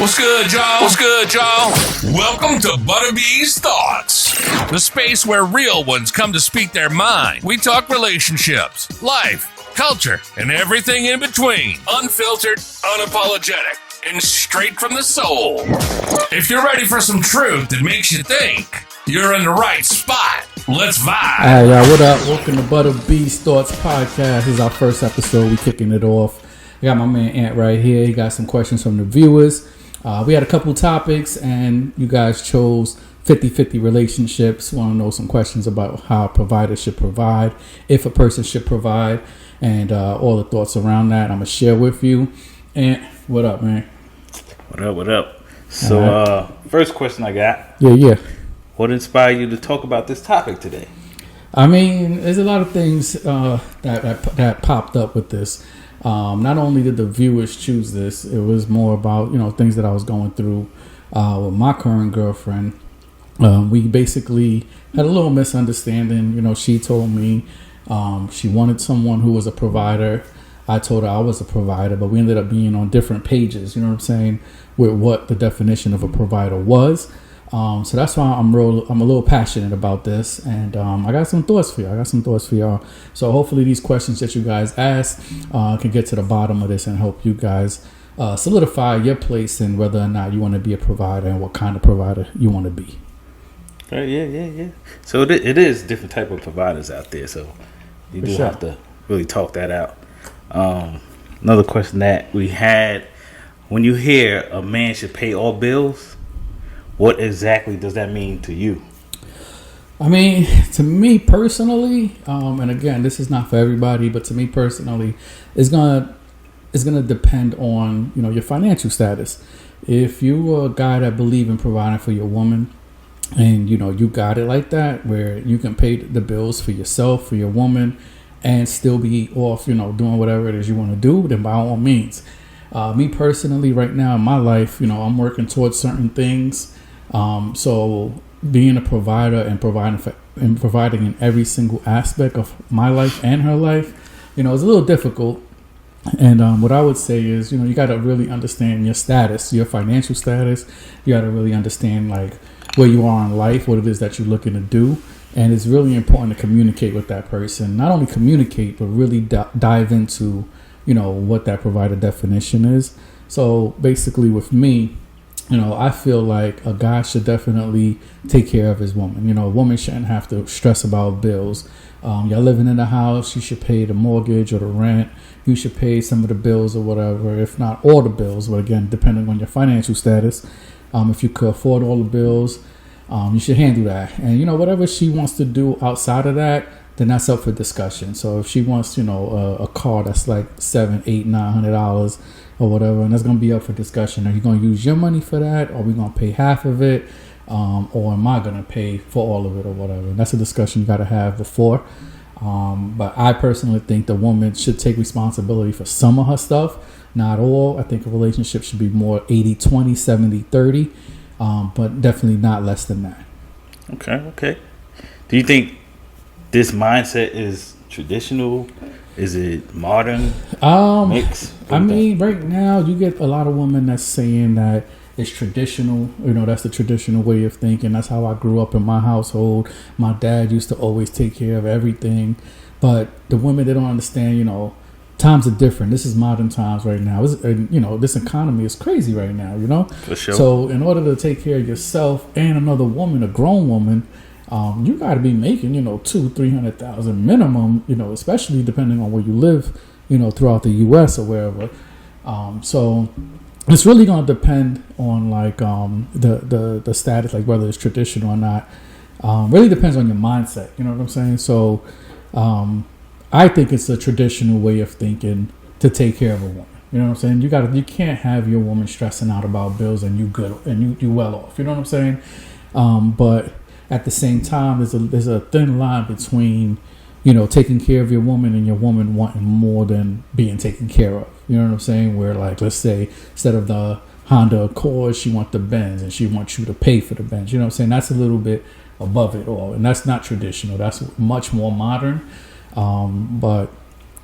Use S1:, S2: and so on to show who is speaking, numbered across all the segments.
S1: What's good, y'all? What's good, y'all? Welcome to Butta B's Thoughts, the space where real ones come to speak their mind. We talk relationships, life, culture, and everything in between. Unfiltered, unapologetic, and straight from the soul. If you're ready for some truth that makes you think, you're in the right spot. Let's vibe.
S2: All right, y'all. What up? Welcome to Butta B's Thoughts podcast. This is our first episode. We kicking it off. I got my man Ant right here. He got some questions from the viewers. We had a couple topics, and you guys chose 50-50 relationships. Want to know some questions about how a provider should provide, if a person should provide, and all the thoughts around that I'm going to share with you. Ant, what up, man?
S3: What up? So, first question I got.
S2: Yeah.
S3: What inspired you to talk about this topic today?
S2: I mean, there's a lot of things that popped up with this. Not only did the viewers choose this, it was more about, things that I was going through with my current girlfriend. We basically had a little misunderstanding. She told me she wanted someone who was a provider. I told her I was a provider, but we ended up being on different pages, with what the definition of a provider was. So that's why I'm a little passionate about this, and I got some thoughts for y'all. So hopefully these questions that you guys ask can get to the bottom of this and help you guys solidify your place in whether or not you want to be a provider and what kind of provider you want to be.
S3: Yeah. So it is different type of providers out there, so you do have to really talk that out. Another question that we had: when you hear a man should pay all bills, what exactly does that mean to you?
S2: I mean, to me personally, and again, this is not for everybody, but to me personally, it's gonna depend on your financial status. If you're a guy that believe in providing for your woman, and you got it like that, where you can pay the bills for yourself, for your woman, and still be off, doing whatever it is you want to do, then by all means. Me personally, right now in my life, I'm working towards certain things. So being a provider and providing in every single aspect of my life and her life, is a little difficult. And what I would say is, you got to really understand your status, your financial status. You got to really understand where you are in life, what it is that you're looking to do. And it's really important to communicate with that person. Not only communicate, but really dive into, what that provider definition is. So basically with me, I feel like a guy should definitely take care of his woman. A woman shouldn't have to stress about bills. You're living in a house, you should pay the mortgage or the rent. You should pay some of the bills or whatever, if not all the bills. But again, depending on your financial status, if you could afford all the bills, you should handle that. And, whatever she wants to do outside of that, then that's up for discussion. So if she wants, a car that's like $700, $800, $900 or whatever, and that's going to be up for discussion. Are you going to use your money for that? Or are we going to pay half of it? Or am I going to pay for all of it or whatever? And that's a discussion you got to have before. But I personally think the woman should take responsibility for some of her stuff, not all. I think a relationship should be more 80-20, 70-30, but definitely not less than that.
S3: Okay. Do you think this mindset is traditional? Is it modern? Mix?
S2: I mean, right now you get a lot of women that's saying that it's traditional. That's the traditional way of thinking. That's how I grew up in my household. My dad used to always take care of everything. But the women, they don't understand, times are different. This is modern times right now. This economy is crazy right now,
S3: For sure.
S2: So in order to take care of yourself and another woman, a grown woman, you got to be making, $200,000-$300,000 minimum, especially depending on where you live, throughout the U.S. or wherever. So it's really going to depend on the status, whether it's traditional or not. Really depends on your mindset. You know what I'm saying? So I think it's a traditional way of thinking to take care of a woman. You know what I'm saying? You can't have your woman stressing out about bills and you good and you well off. You know what I'm saying? But at the same time, there's a thin line between, taking care of your woman and your woman wanting more than being taken care of. You know what I'm saying? Where let's say instead of the Honda Accord, she wants the Benz and she wants you to pay for the Benz. You know what I'm saying? That's a little bit above it all. And that's not traditional. That's much more modern. But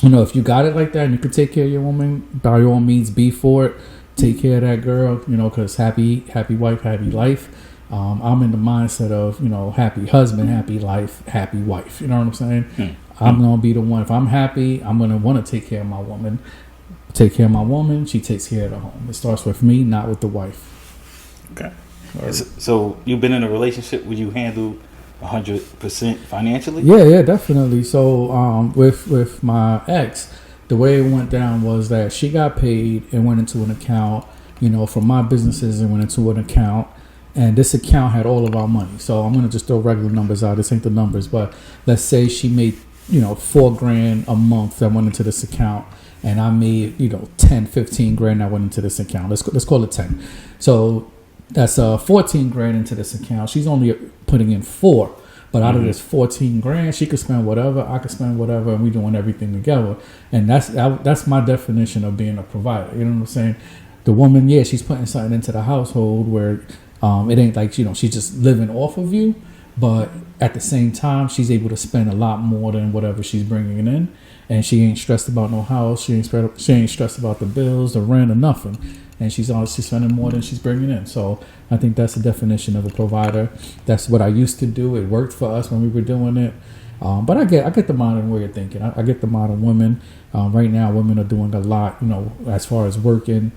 S2: if you got it like that and you can take care of your woman, by all means, be for it. take care of that girl, because happy wife, happy life. I'm in the mindset of, happy husband, happy life, happy wife. You know what I'm saying? I'm going to be the one. If I'm happy, I'm going to want to take care of my woman. Take care of my woman. She takes care of the home. It starts with me, not with the wife.
S3: Okay. So you've been in a relationship where you handle 100% financially?
S2: Yeah, definitely. So with my ex, the way it went down was that she got paid and went into an account, from my businesses and went into an account. And this account had all of our money. So I'm going to just throw regular numbers out. This ain't the numbers, but let's say she made, $4,000 a month that went into this account. And I made, 10, 15 grand that went into this account. Let's call it 10. So that's 14 grand into this account. She's only putting in 4. But out of this 14 grand, she could spend whatever, I could spend whatever, and we doing everything together. And that's my definition of being a provider. You know what I'm saying? The woman, she's putting something into the household where it ain't like, she's just living off of you. But at the same time, she's able to spend a lot more than whatever she's bringing in. And she ain't stressed about no house. She ain't stressed about the bills, the rent, or nothing. And she's spending more than she's bringing in. So I think that's the definition of a provider. That's what I used to do. It worked for us when we were doing it. But I get the modern way of thinking. I get the modern women. Right now, women are doing a lot, as far as working,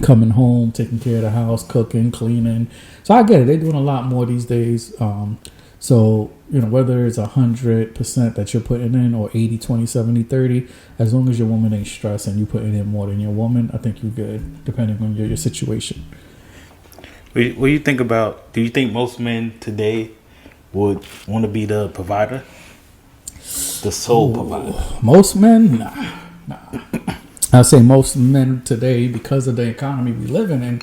S2: coming home, taking care of the house, cooking, cleaning. So I get it. They're doing a lot more these days. So, whether it's 100% that you're putting in or 80, 20, 70, 30, as long as your woman ain't stressed and you putting in more than your woman, I think you're good, depending on your situation.
S3: What do you think about, do you think most men today would want to be the provider? The sole provider?
S2: Most men? Nah. I say most men today, because of the economy we living in,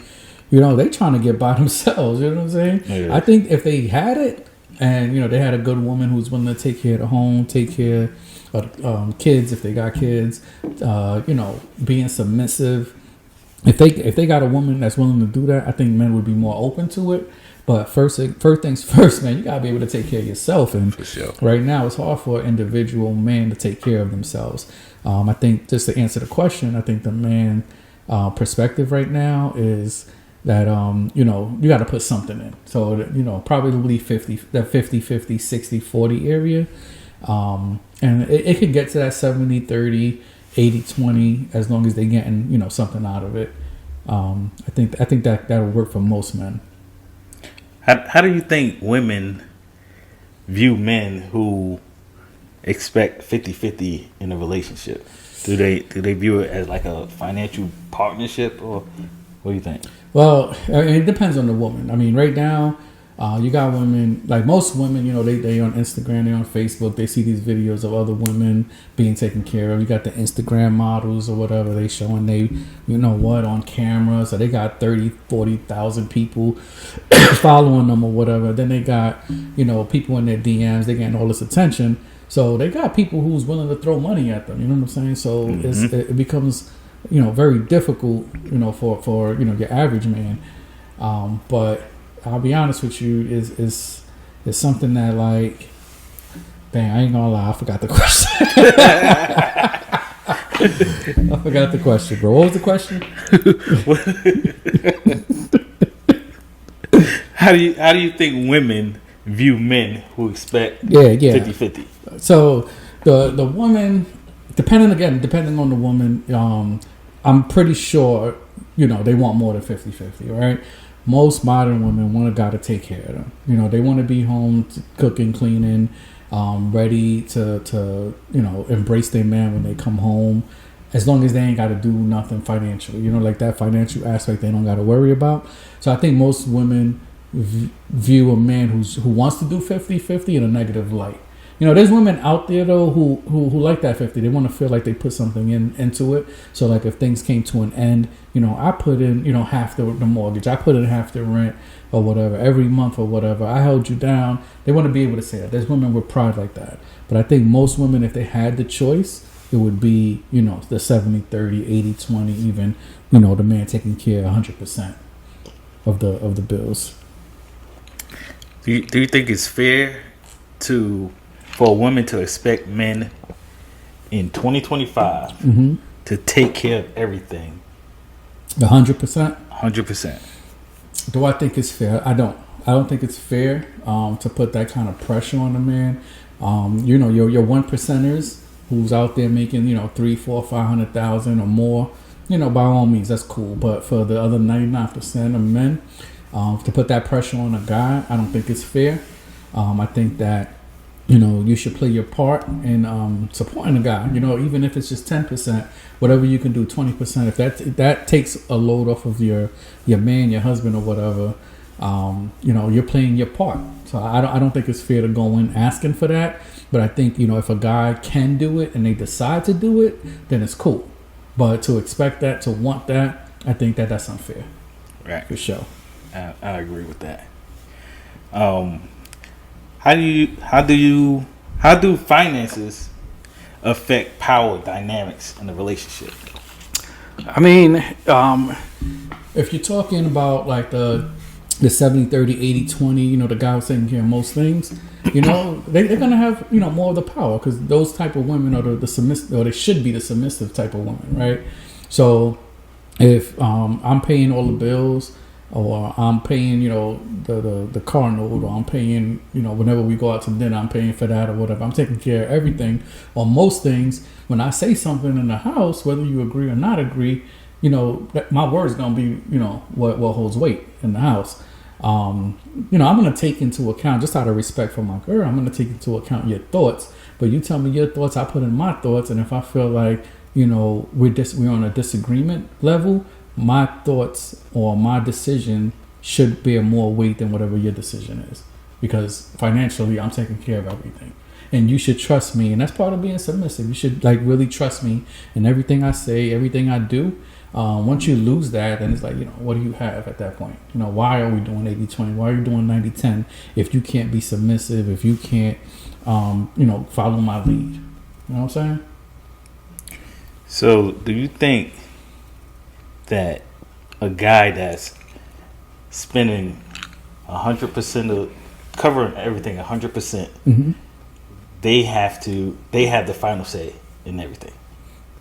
S2: they trying to get by themselves. You know what I'm saying? Yeah. I think if they had it, and they had a good woman who's willing to take care of the home, take care of kids if they got kids, being submissive. If they got a woman that's willing to do that, I think men would be more open to it. But first things first, man, you gotta be able to take care of yourself. And for sure. Right now, it's hard for an individual man to take care of themselves. I think, just to answer the question, I think the man perspective right now is that you got to put something in. So probably 50, 60-40 area, and it could get to that 70-30, 80-20 as long as they're getting something out of it. I think that'll work for most men.
S3: How do you think women view men who expect 50-50 in a relationship? Do they view it as like a financial partnership, or what do you think?
S2: Well, it depends on the woman. I mean, right now, you got women, like most women, they on Instagram, they on Facebook, they see these videos of other women being taken care of. You got the Instagram models or whatever, they showing they, on camera. So they got 30, 40,000 people following them or whatever. Then they got, people in their DMs, they getting all this attention. So they got people who's willing to throw money at them. You know what I'm saying? So it becomes, very difficult, for your average man. But I'll be honest with you, is something that, like, dang, I ain't gonna lie, I forgot the question. I forgot the question, bro. What was the question?
S3: How do you think women view men who expect 50-50?
S2: So the woman, depending on the woman, I'm pretty sure, they want more than 50-50, right? Most modern women want a guy to take care of them. They want to be home, cooking, cleaning, ready to embrace their man when they come home, as long as they ain't got to do nothing financially. Like that financial aspect they don't got to worry about. So I think most women view a man who wants to do 50-50 in a negative light. There's women out there though who like that 50. They want to feel like they put something into it. So like if things came to an end, I put in half the mortgage, I put in half the rent or whatever every month or whatever. I held you down. They want to be able to say that. There's women with pride like that. But I think most women, if they had the choice, it would be the 70-30, 80-20, even the man taking care of 100% of the bills.
S3: Do you think it's fair for a woman to expect men in 2025 to take care of everything
S2: 100%.
S3: 100%.
S2: Do I think it's fair? I don't. I don't think it's fair to put that kind of pressure on the man. You know, your one percenters who's out there making, you know, 3, 4, 500,000 or more. You know, by all means, that's cool. But for the other 99% of men, to put that pressure on a guy, I don't think it's fair. I think that, you know, you should play your part in supporting a guy. You know, even if it's just 10%, whatever you can do, 20%. If that takes a load off of your man, your husband, or whatever, you know, you're playing your part. So I don't think it's fair to go in asking for that. But I think, you know, if a guy can do it and they decide to do it, then it's cool. But to expect that, to want that, I think that's unfair.
S3: Right.
S2: For sure.
S3: I agree with that. How do finances affect power dynamics in the relationship?
S2: I mean, if you're talking about like the 70, 30, 80, 20, you know, the guy who's taking care of most things, you know, they're going to have, you know, more of the power because those type of women are the submissive, or they should be the submissive type of women, right? So if I'm paying all the bills, or I'm paying, you know, the car note, or I'm paying, you know, whenever we go out to dinner, I'm paying for that or whatever. I'm taking care of everything or most things. When I say something in the house, whether you agree or not agree, you know, my word's gonna be, you know, what holds weight in the house. You know, I'm gonna take into account, just out of respect for my girl, I'm gonna take into account your thoughts. But you tell me your thoughts, I put in my thoughts, and if I feel like, you know, we're on a disagreement level, my thoughts or my decision should bear more weight than whatever your decision is, because financially I'm taking care of everything, and you should trust me, and that's part of being submissive. You should like really trust me in everything I say, everything I do. Once you lose that, then it's like, you know, what do you have at that point? You know, why are we doing 80-20? Why are you doing 90-10 if you can't be submissive, if you can't you know, follow my lead? You know what I'm saying?
S3: So do you think that a guy that's spending 100% of covering everything 100%,
S2: mm-hmm.
S3: they have the final say in everything?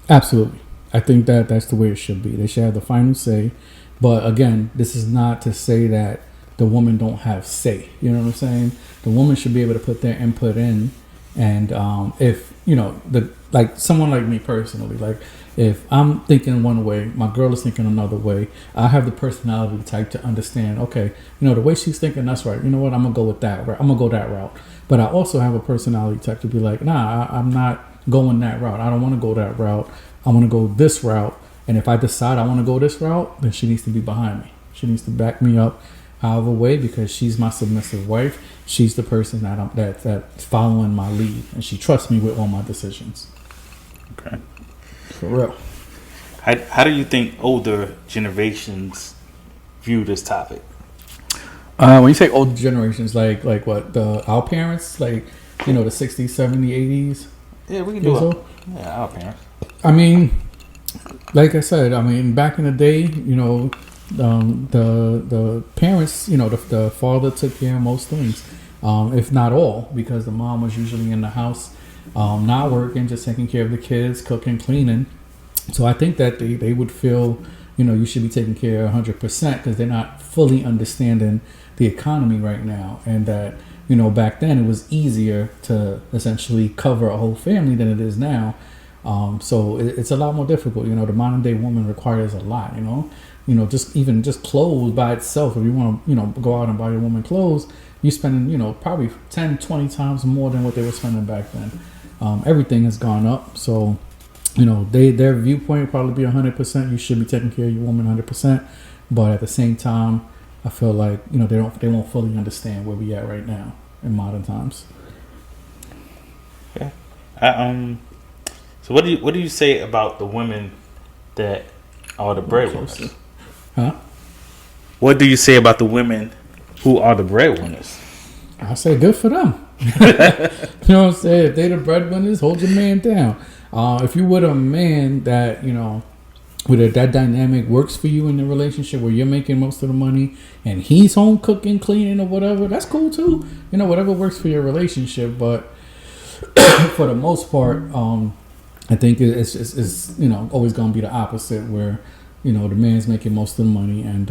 S2: Absolutely. I think that's the way it should be. They should have the final say. But again, this is not to say that the woman don't have say. You know what I'm saying? The woman should be able to put their input in. And if, you know, like someone like me personally, like if I'm thinking one way, my girl is thinking another way, I have the personality type to understand, okay, you know, the way she's thinking, that's right. You know what? I'm going to go with that route. I'm going to go that route. But I also have a personality type to be like, nah, I'm not going that route. I don't want to go that route. I want to go this route. And if I decide I want to go this route, then she needs to be behind me. She needs to back me up however way, because she's my submissive wife. She's the person that's following my lead, and she trusts me with all my decisions.
S3: Okay.
S2: For real.
S3: How do you think older generations view this topic?
S2: When you say older generations, like what, our parents, like, you know, the 60s, 70s, 80s?
S3: Yeah, we can do it. Yeah, our parents.
S2: I mean, like I said, I mean, back in the day, you know, the parents, you know, the father took care of most things, if not all, because the mom was usually in the house, not working, just taking care of the kids, cooking, cleaning. So I think that they would feel, you know, you should be taking care 100%, because they're not fully understanding the economy right now, and that, you know, back then it was easier to essentially cover a whole family than it is now. So it's a lot more difficult. You know, the modern day woman requires a lot, you know, just clothes by itself. If you want to, you know, go out and buy a woman clothes, you're spending, you know, probably 10, 20 times more than what they were spending back then. Everything has gone up. So, you know, their viewpoint will probably be 100%. You should be taking care of your woman 100%. But at the same time, I feel like, you know, they won't fully understand where we at right now in modern times.
S3: Okay. So what do you say about the women that are the breadwinners?
S2: Huh?
S3: What do you say about the women who are the breadwinners?
S2: I say good for them. You know what I'm saying? If they the breadwinners, hold your man down. If you with a man that, you know, that dynamic works for you in the relationship, where you're making most of the money and he's home cooking, cleaning, or whatever, that's cool too. You know, whatever works for your relationship. But for the most part, I think it's you know, always going to be the opposite, where the man's making most of the money, and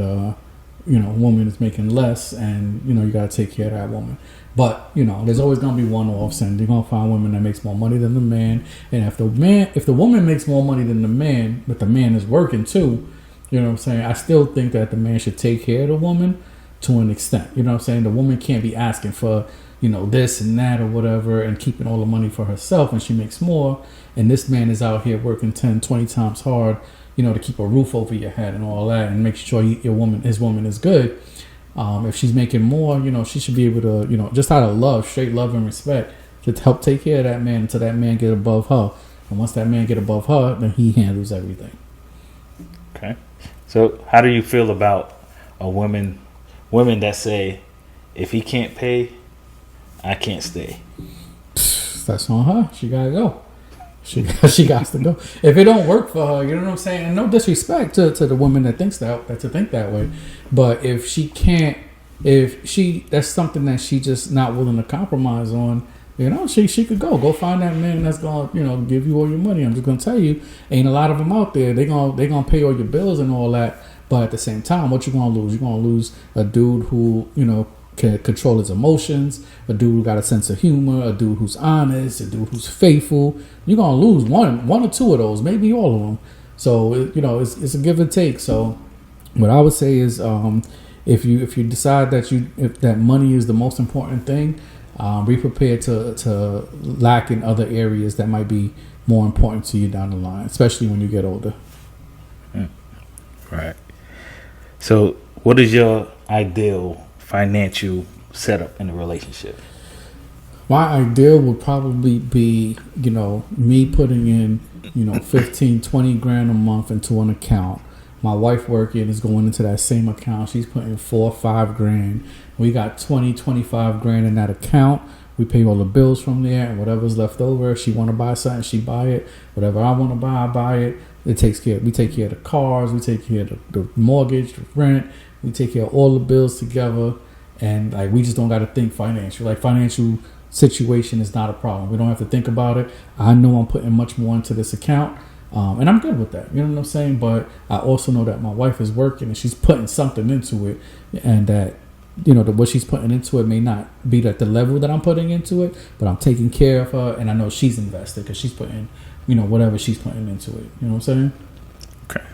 S2: woman is making less, and you got to take care of that woman. But there's always gonna be one-offs, and you're gonna find women that makes more money than the man. And if the woman makes more money than the man, but the man is working too, I still think that the man should take care of the woman to an extent. The woman can't be asking for this and that or whatever, and keeping all the money for herself when she makes more, and this man is out here working 10, 20 times hard, to keep a roof over your head and all that, and make sure his woman is good. If she's making more, she should be able to, just out of love, straight love and respect, to help take care of that man until that man get above her. And once that man get above her, then he handles everything.
S3: Okay. So how do you feel about women that say, if he can't pay, I can't stay?
S2: That's on her. She gotta go. She got to go. If it don't work for her, you know what I'm saying? And no disrespect to the woman that think that way, but if she can't, that's something that she just not willing to compromise on, she could go find that man that's gonna give you all your money. I'm just gonna tell you, ain't a lot of them out there. They gonna pay all your bills and all that, but at the same time, what you gonna lose? You're gonna lose a dude who can control his emotions, a dude who got a sense of humor, a dude who's honest, a dude who's faithful. You're gonna lose one or two of those, maybe all of them. So it's a give and take. So what I would say is, if you decide if that money is the most important thing, be prepared to lack in other areas that might be more important to you down the line, especially when you get older.
S3: Right. So what is your ideal financial setup in a relationship?
S2: My ideal would probably be, me putting in, 15, 20 grand a month into an account. My wife working is going into that same account. She's putting 4 or 5 grand. We got 20, 25 grand in that account. We pay all the bills from there, and whatever's left over, if she want to buy something, she buy it. Whatever I want to buy, I buy it. We take care of the cars. We take care of the mortgage, the rent. We take care of all the bills together, and we just don't got to think financial. Financial situation is not a problem. We don't have to think about it. I know I'm putting much more into this account, and I'm good with that. You know what I'm saying? But I also know that my wife is working and she's putting something into it, and that what she's putting into it may not be at the level that I'm putting into it, but I'm taking care of her, and I know she's invested because she's putting, whatever she's putting into it. You know what I'm saying?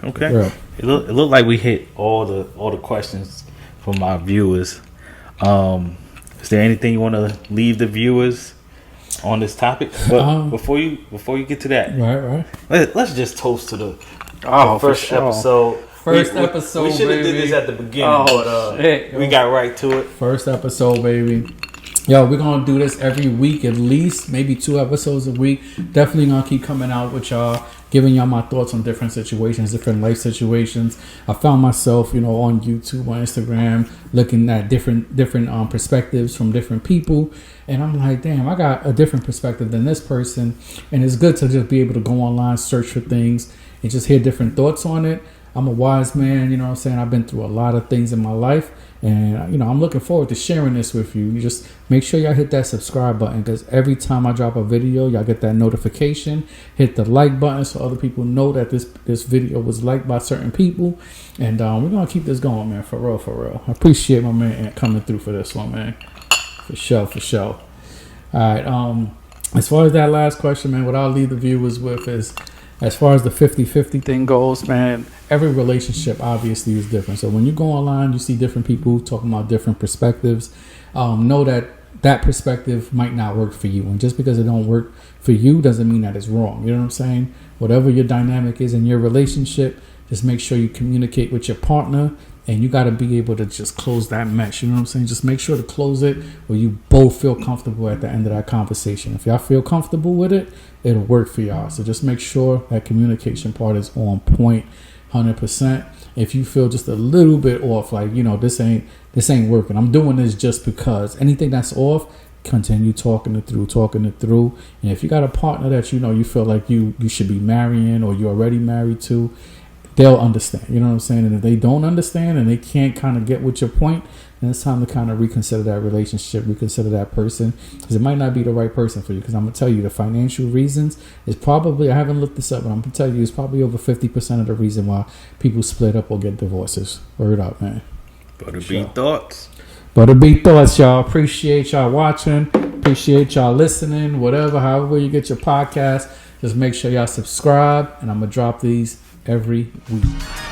S3: Okay.
S2: Yeah.
S3: It looked like we hit all the questions from our viewers. Is there anything you want to leave the viewers on this topic? But before you get to that,
S2: right.
S3: Let's just toast to the first episode.
S2: Episode.
S3: We should have did this at the beginning, but we got right to it.
S2: First episode, baby. Yo, we're gonna do this every week, at least maybe 2 episodes a week. Definitely gonna keep coming out with y'all, giving y'all my thoughts on different situations, different life situations. I found myself, on YouTube, on Instagram, looking at different perspectives from different people, and I'm like, damn, I got a different perspective than this person, and it's good to just be able to go online, search for things, and just hear different thoughts on it. I'm a wise man, you know what I'm saying? I've been through a lot of things in my life, and I'm looking forward to sharing this with you. You just make sure y'all hit that subscribe button, because every time I drop a video, y'all get that notification. Hit the like button so other people know that this video was liked by certain people, and we're gonna keep this going, man. For real. I appreciate my man coming through for this one, man. For sure. All right. As far as that last question, man, what I'll leave the viewers with is, as far as the 50-50 thing goes, man, every relationship obviously is different. So when you go online, you see different people talking about different perspectives. Know that perspective might not work for you. And just because it don't work for you doesn't mean that it's wrong. You know what I'm saying? Whatever your dynamic is in your relationship, just make sure you communicate with your partner, and you got to be able to just close that mesh. You know what I'm saying? Just make sure to close it where you both feel comfortable at the end of that conversation. If y'all feel comfortable with it, it'll work for y'all. So just make sure that communication part is on point, 100%. If you feel just a little bit off, this ain't working, I'm doing this just because, anything that's off, continue talking it through. And if you got a partner that you feel like you should be marrying, or you're already married to, they'll understand. You know what I'm saying? And if they don't understand and they can't kind of get with your point, then it's time to kind of reconsider that relationship, reconsider that person, because it might not be the right person for you. Because I'm going to tell you, the financial reasons is probably, I haven't looked this up, but I'm going to tell you, it's probably over 50% of the reason why people split up or get divorces. Word up, man.
S3: Butta B thoughts.
S2: Butta B thoughts, y'all. Appreciate y'all watching. Appreciate y'all listening. Whatever, however you get your podcast, just make sure y'all subscribe. And I'm going to drop these every week.